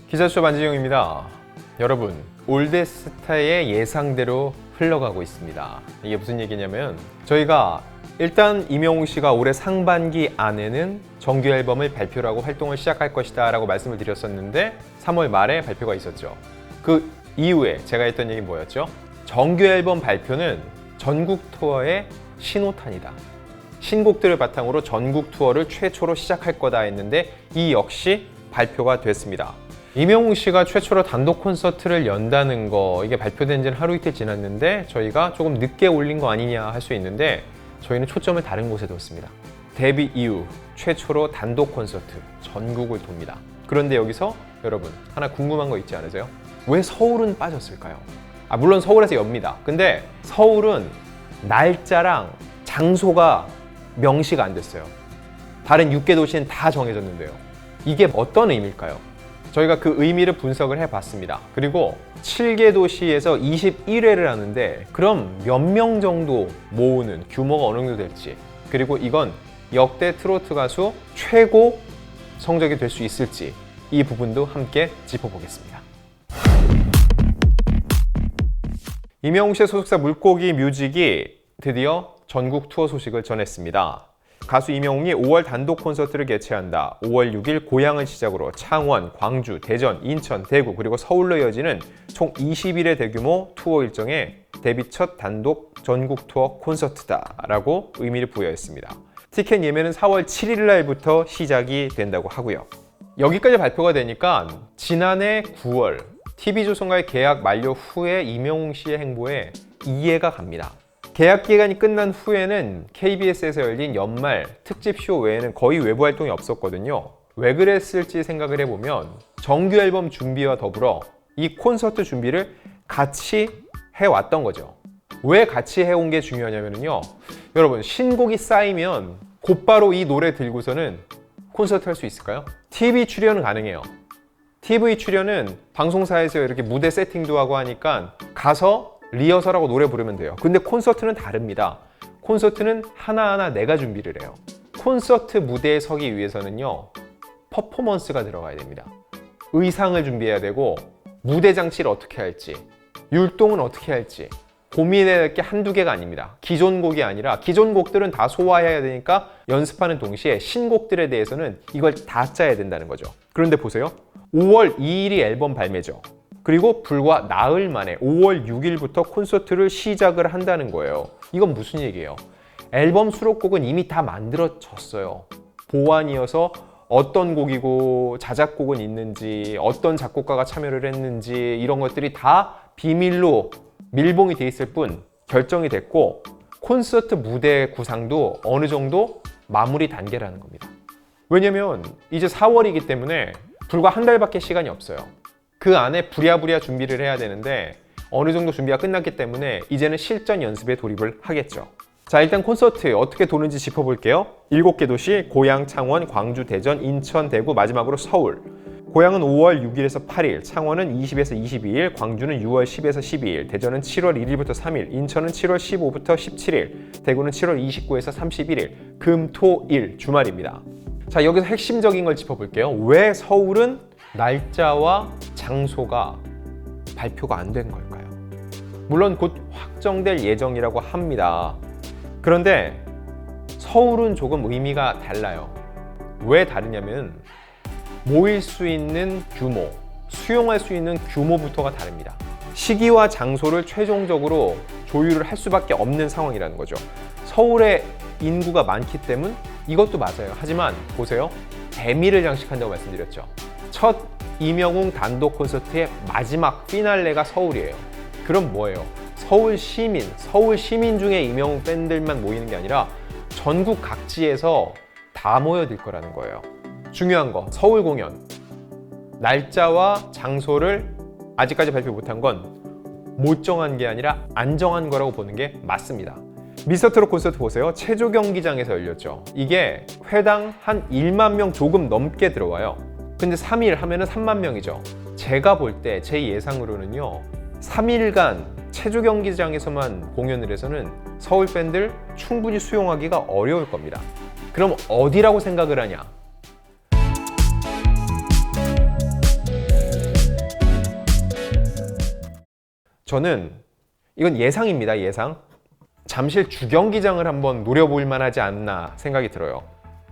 기자수첩 안진영입니다. 여러분, 올데스타의 예상대로 흘러가고 있습니다. 이게 무슨 얘기냐면 저희가 일단 임영웅 씨가 올해 상반기 안에는 정규 앨범을 발표하고 활동을 시작할 것이다 라고 말씀을 드렸었는데 3월 말에 발표가 있었죠. 그 이후에 제가 했던 얘기 뭐였죠? 정규 앨범 발표는 전국 투어의 신호탄이다. 신곡들을 바탕으로 전국 투어를 최초로 시작할 거다 했는데 이 역시 발표가 됐습니다. 임영웅 씨가 최초로 단독 콘서트를 연다는 거, 이게 발표된 지는 하루 이틀 지났는데 저희가 조금 늦게 올린 거 아니냐 할 수 있는데 저희는 초점을 다른 곳에 뒀습니다. 데뷔 이후 최초로 단독 콘서트 전국을 돕니다. 그런데 여기서 여러분 하나 궁금한 거 있지 않으세요? 왜 서울은 빠졌을까요? 물론 서울에서 엽니다. 근데 서울은 날짜랑 장소가 명시가 안 됐어요. 다른 6개 도시는 다 정해졌는데요. 이게 어떤 의미일까요? 저희가 그 의미를 분석을 해봤습니다. 그리고 7개 도시에서 21회를 하는데 그럼 몇 명 정도 모으는 규모가 어느 정도 될지, 그리고 이건 역대 트로트 가수 최고 성적이 될 수 있을지, 이 부분도 함께 짚어보겠습니다. 임영웅 씨의 소속사 물고기 뮤직이 드디어 전국 투어 소식을 전했습니다. 가수 임영웅이 5월 단독 콘서트를 개최한다. 5월 6일 고향을 시작으로 창원, 광주, 대전, 인천, 대구 그리고 서울로 이어지는 총 20일의 대규모 투어 일정에 데뷔 첫 단독 전국 투어 콘서트다 라고 의미를 부여했습니다. 티켓 예매는 4월 7일 날부터 시작이 된다고 하고요. 여기까지 발표가 되니까 지난해 9월 TV조선과의 계약 만료 후에 임영웅 씨의 행보에 이해가 갑니다. 계약 기간이 끝난 후에는 KBS에서 열린 연말 특집 쇼 외에는 거의 외부 활동이 없었거든요. 왜 그랬을지 생각을 해보면 정규 앨범 준비와 더불어 이 콘서트 준비를 같이 해왔던 거죠. 왜 같이 해온 게 중요하냐면요, 여러분 신곡이 쌓이면 곧바로 이 노래 들고서는 콘서트 할 수 있을까요? TV 출연은 가능해요. TV 출연은 방송사에서 이렇게 무대 세팅도 하고 하니까 가서 리허설하고 노래 부르면 돼요. 근데 콘서트는 다릅니다. 콘서트는 하나하나 내가 준비를 해요. 콘서트 무대에 서기 위해서는요, 퍼포먼스가 들어가야 됩니다. 의상을 준비해야 되고 무대 장치를 어떻게 할지, 율동은 어떻게 할지 고민해야 될 게 한두 개가 아닙니다. 기존 곡이 아니라 기존 곡들은 다 소화해야 되니까 연습하는 동시에 신곡들에 대해서는 이걸 다 짜야 된다는 거죠. 그런데 보세요. 5월 2일이 앨범 발매죠. 그리고 불과 나흘 만에 5월 6일부터 콘서트를 시작을 한다는 거예요. 이건 무슨 얘기예요? 앨범 수록곡은 이미 다 만들어졌어요. 보완이어서 어떤 곡이고 자작곡은 있는지, 어떤 작곡가가 참여를 했는지 이런 것들이 다 비밀로 밀봉이 돼 있을 뿐 결정이 됐고, 콘서트 무대 구상도 어느 정도 마무리 단계라는 겁니다. 왜냐면 이제 4월이기 때문에 불과 한 달밖에 시간이 없어요. 그 안에 부랴부랴 준비를 해야 되는데 어느 정도 준비가 끝났기 때문에 이제는 실전 연습에 돌입을 하겠죠. 자, 일단 콘서트 어떻게 도는지 짚어볼게요. 7개 도시, 고향, 창원, 광주, 대전, 인천, 대구, 마지막으로 서울. 고향은 5월 6일에서 8일, 창원은 20에서 22일, 광주는 6월 10에서 12일, 대전은 7월 1일부터 3일, 인천은 7월 15부터 17일, 대구는 7월 29에서 31일, 금, 토, 일, 주말입니다. 자, 여기서 핵심적인 걸 짚어볼게요. 왜 서울은 날짜와 장소가 발표가 안 된 걸까요? 물론 곧 확정될 예정이라고 합니다. 그런데 서울은 조금 의미가 달라요. 왜 다르냐면 모일 수 있는 규모, 수용할 수 있는 규모부터가 다릅니다. 시기와 장소를 최종적으로 조율을 할 수밖에 없는 상황이라는 거죠. 서울에 인구가 많기 때문 이것도 맞아요. 하지만 보세요. 대미를 장식한다고 말씀드렸죠. 첫 임영웅 단독 콘서트의 마지막 피날레가 서울이에요. 그럼 뭐예요? 서울 시민 중에 임영웅 팬들만 모이는 게 아니라 전국 각지에서 다 모여들 거라는 거예요. 중요한 거, 서울 공연 날짜와 장소를 아직까지 발표 못한 건 못 정한 게 아니라 안 정한 거라고 보는 게 맞습니다. 미스터트롯 콘서트 보세요. 체조 경기장에서 열렸죠. 이게 회당 한 1만 명 조금 넘게 들어와요. 근데 3일 하면은 3만 명이죠. 제가 볼 때 제 예상으로는요, 3일간 체조 경기장에서만 공연을 해서는 서울 팬들 충분히 수용하기가 어려울 겁니다. 그럼 어디라고 생각을 하냐? 저는 이건 예상입니다. 예상. 잠실 주경기장을 한번 노려볼 만하지 않나 생각이 들어요.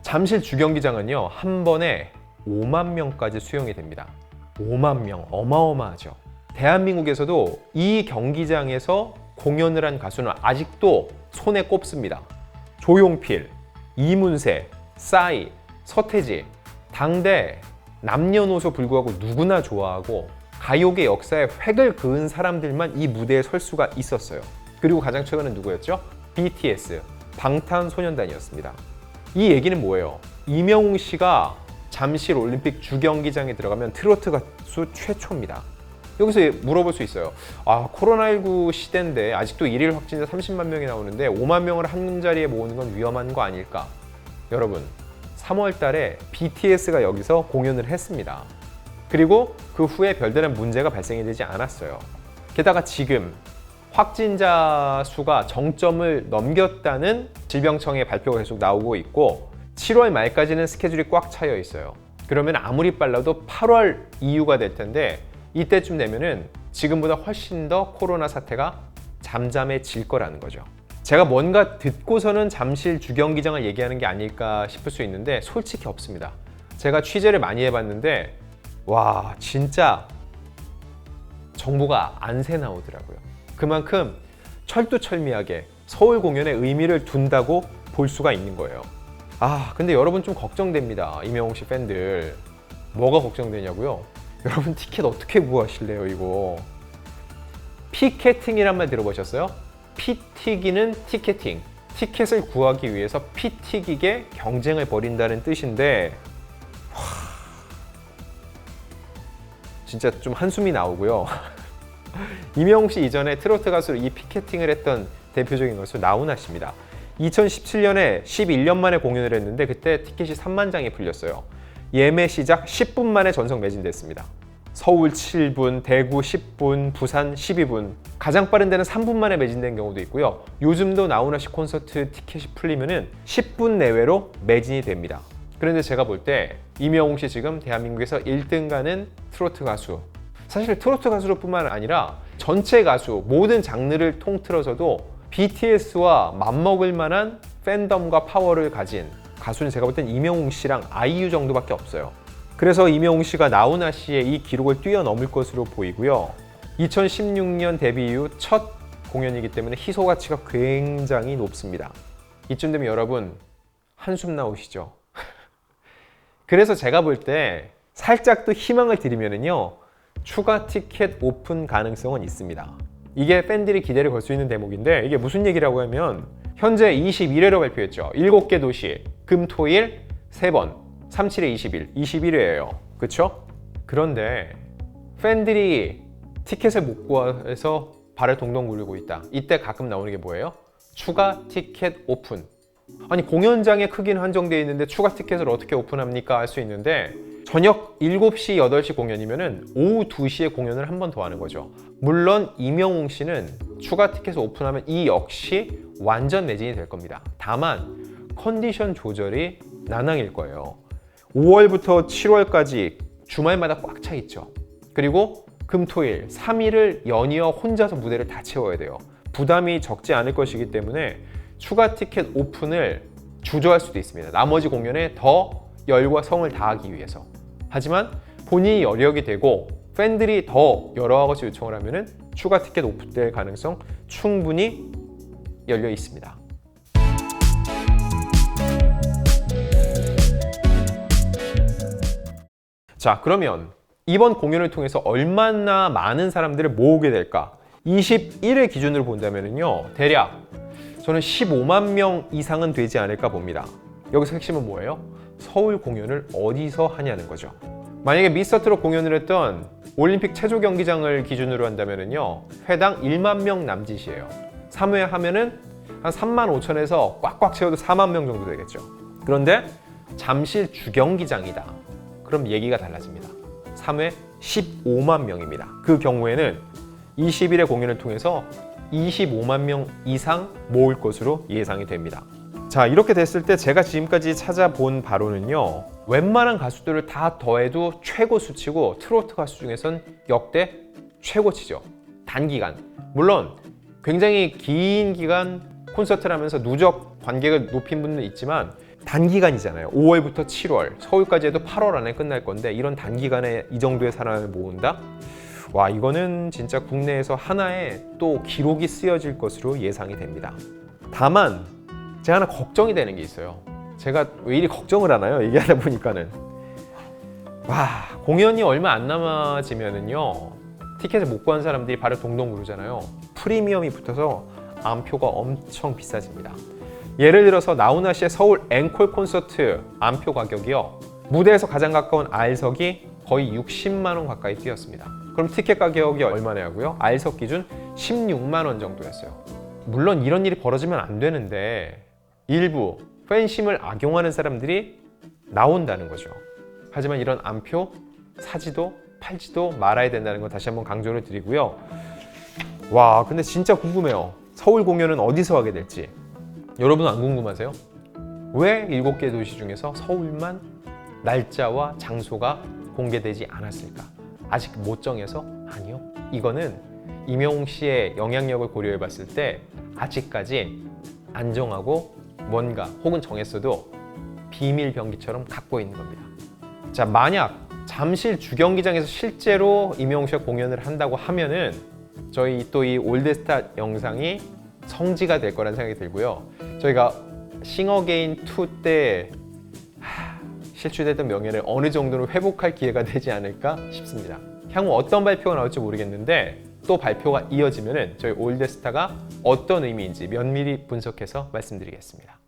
잠실 주경기장은요, 한 번에 5만 명까지 수용이 됩니다. 5만 명, 어마어마하죠. 대한민국에서도 이 경기장에서 공연을 한 가수는 아직도 손에 꼽습니다. 조용필, 이문세, 싸이, 서태지, 당대 남녀노소 불구하고 누구나 좋아하고 가요계 역사에 획을 그은 사람들만 이 무대에 설 수가 있었어요. 그리고 가장 최근은 누구였죠? BTS, 방탄소년단이었습니다. 이 얘기는 뭐예요? 임영웅 씨가 잠실 올림픽 주경기장에 들어가면 트로트 가수 최초입니다. 여기서 물어볼 수 있어요. 코로나19 시대인데 아직도 일일 확진자 30만 명이 나오는데 5만 명을 한 자리에 모으는 건 위험한 거 아닐까? 여러분, 3월 달에 BTS가 여기서 공연을 했습니다. 그리고 그 후에 별다른 문제가 발생이 되지 않았어요. 게다가 지금 확진자 수가 정점을 넘겼다는 질병청의 발표가 계속 나오고 있고 7월 말까지는 스케줄이 꽉 차여 있어요. 그러면 아무리 빨라도 8월 이후가 될 텐데 이때쯤 되면은 지금보다 훨씬 더 코로나 사태가 잠잠해질 거라는 거죠. 제가 뭔가 듣고서는 잠실 주경기장을 얘기하는 게 아닐까 싶을 수 있는데 솔직히 없습니다. 제가 취재를 많이 해봤는데 와, 진짜 정보가 안 새 나오더라고요. 그만큼 철두철미하게 서울 공연에 의미를 둔다고 볼 수가 있는 거예요. 근데 여러분 좀 걱정됩니다. 임영웅 씨 팬들. 뭐가 걱정되냐고요? 여러분 티켓 어떻게 구하실래요, 이거? 피켓팅이란 말 들어보셨어요? 피튀기는 티켓팅. 티켓을 구하기 위해서 피튀기게 경쟁을 벌인다는 뜻인데 진짜 좀 한숨이 나오고요. 임영웅 씨 이전에 트로트 가수로 이 피켓팅을 했던 대표적인 것은 나훈아 씨입니다. 2017년에 11년 만에 공연을 했는데 그때 티켓이 3만 장이 풀렸어요. 예매 시작 10분 만에 전석 매진됐습니다. 서울 7분, 대구 10분, 부산 12분, 가장 빠른 데는 3분 만에 매진된 경우도 있고요. 요즘도 나훈아 씨 콘서트 티켓이 풀리면은 10분 내외로 매진이 됩니다. 그런데 제가 볼 때 임영웅 씨 지금 대한민국에서 1등 가는 트로트 가수, 사실 트로트 가수로 뿐만 아니라 전체 가수, 모든 장르를 통틀어서도 BTS와 맞먹을 만한 팬덤과 파워를 가진 가수는 제가 볼 땐 임영웅 씨랑 아이유 정도밖에 없어요. 그래서 임영웅 씨가 나훈아 씨의 이 기록을 뛰어넘을 것으로 보이고요. 2016년 데뷔 이후 첫 공연이기 때문에 희소 가치가 굉장히 높습니다. 이쯤 되면 여러분 한숨 나오시죠? 그래서 제가 볼 때 살짝 또 희망을 드리면은요, 추가 티켓 오픈 가능성은 있습니다. 이게 팬들이 기대를 걸 수 있는 대목인데 이게 무슨 얘기라고 하면 현재 21회로 발표했죠. 7개 도시, 금, 토, 일 3번, 3, 7에 20일, 21회예요. 그쵸? 그런데 팬들이 티켓을 못 구해서 발을 동동 구르고 있다. 이때 가끔 나오는 게 뭐예요? 추가 티켓 오픈. 아니, 공연장의 크기는 한정되어 있는데 추가 티켓을 어떻게 오픈합니까? 할 수 있는데 저녁 7시, 8시 공연이면은 오후 2시에 공연을 한 번 더 하는 거죠. 물론 임영웅 씨는 추가 티켓을 오픈하면 이 역시 완전 매진이 될 겁니다. 다만 컨디션 조절이 난항일 거예요. 5월부터 7월까지 주말마다 꽉 차 있죠. 그리고 금, 토, 일 3일을 연이어 혼자서 무대를 다 채워야 돼요. 부담이 적지 않을 것이기 때문에 추가 티켓 오픈을 주저할 수도 있습니다. 나머지 공연에 더 열과 성을 다하기 위해서. 하지만 본인이 여력이 되고 팬들이 더 여러 가지 요청을 하면은 추가 티켓 오픈될 가능성 충분히 열려 있습니다. 자, 그러면 이번 공연을 통해서 얼마나 많은 사람들을 모으게 될까? 21회 기준으로 본다면요, 대략 저는 15만 명 이상은 되지 않을까 봅니다. 여기서 핵심은 뭐예요? 서울 공연을 어디서 하냐는 거죠. 만약에 미스터트롯 공연을 했던 올림픽 체조 경기장을 기준으로 한다면요, 회당 1만 명 남짓이에요. 3회 하면은 한 3만 5천에서 꽉꽉 채워도 4만 명 정도 되겠죠. 그런데 잠실 주경기장이다. 그럼 얘기가 달라집니다. 3회 15만 명입니다. 그 경우에는 20일의 공연을 통해서 25만 명 이상 모을 것으로 예상이 됩니다. 자, 이렇게 됐을 때 제가 지금까지 찾아본 바로는요, 웬만한 가수들을 다 더해도 최고 수치고 트로트 가수 중에선 역대 최고치죠. 단기간, 물론 굉장히 긴 기간 콘서트를 하면서 누적 관객을 높인 분도 있지만 단기간이잖아요. 5월부터 7월, 서울까지 해도 8월 안에 끝날 건데 이런 단기간에 이 정도의 사람을 모은다? 와, 이거는 진짜 국내에서 하나의 또 기록이 쓰여질 것으로 예상이 됩니다. 다만 제가 하나 걱정이 되는 게 있어요. 제가 왜 이리 걱정을 하나요? 얘기하다 보니까는 와, 공연이 얼마 안 남아지면은요 티켓을 못 구한 사람들이 발을 동동 구르잖아요. 프리미엄이 붙어서 암표가 엄청 비싸집니다. 예를 들어서 나훈아 씨의 서울 앵콜 콘서트 암표 가격이요, 무대에서 가장 가까운 R석이 거의 60만 원 가까이 뛰었습니다. 그럼 티켓 가격이 얼마냐고요? R석 기준 16만 원 정도였어요. 물론 이런 일이 벌어지면 안 되는데 일부 팬심을 악용하는 사람들이 나온다는 거죠. 하지만 이런 암표 사지도 팔지도 말아야 된다는 거 다시 한번 강조를 드리고요. 와, 근데 진짜 궁금해요. 서울 공연은 어디서 하게 될지. 여러분 안 궁금하세요? 왜 7개 도시 중에서 서울만 날짜와 장소가 공개되지 않았을까? 아직 못 정해서? 아니요. 이거는 임영웅 씨의 영향력을 고려해 봤을 때 아직까지 안 정하고 뭔가 혹은 정했어도 비밀 병기처럼 갖고 있는 겁니다. 자, 만약 잠실 주경기장에서 실제로 임영웅 씨가 공연을 한다고 하면은 저희 또 이 올드스타 영상이 성지가 될 거라는 생각이 들고요. 저희가 싱어게인 2 때 실추됐던 명예를 어느 정도로 회복할 기회가 되지 않을까 싶습니다. 향후 어떤 발표가 나올지 모르겠는데 또 발표가 이어지면은 저희 올드스타가 어떤 의미인지 면밀히 분석해서 말씀드리겠습니다.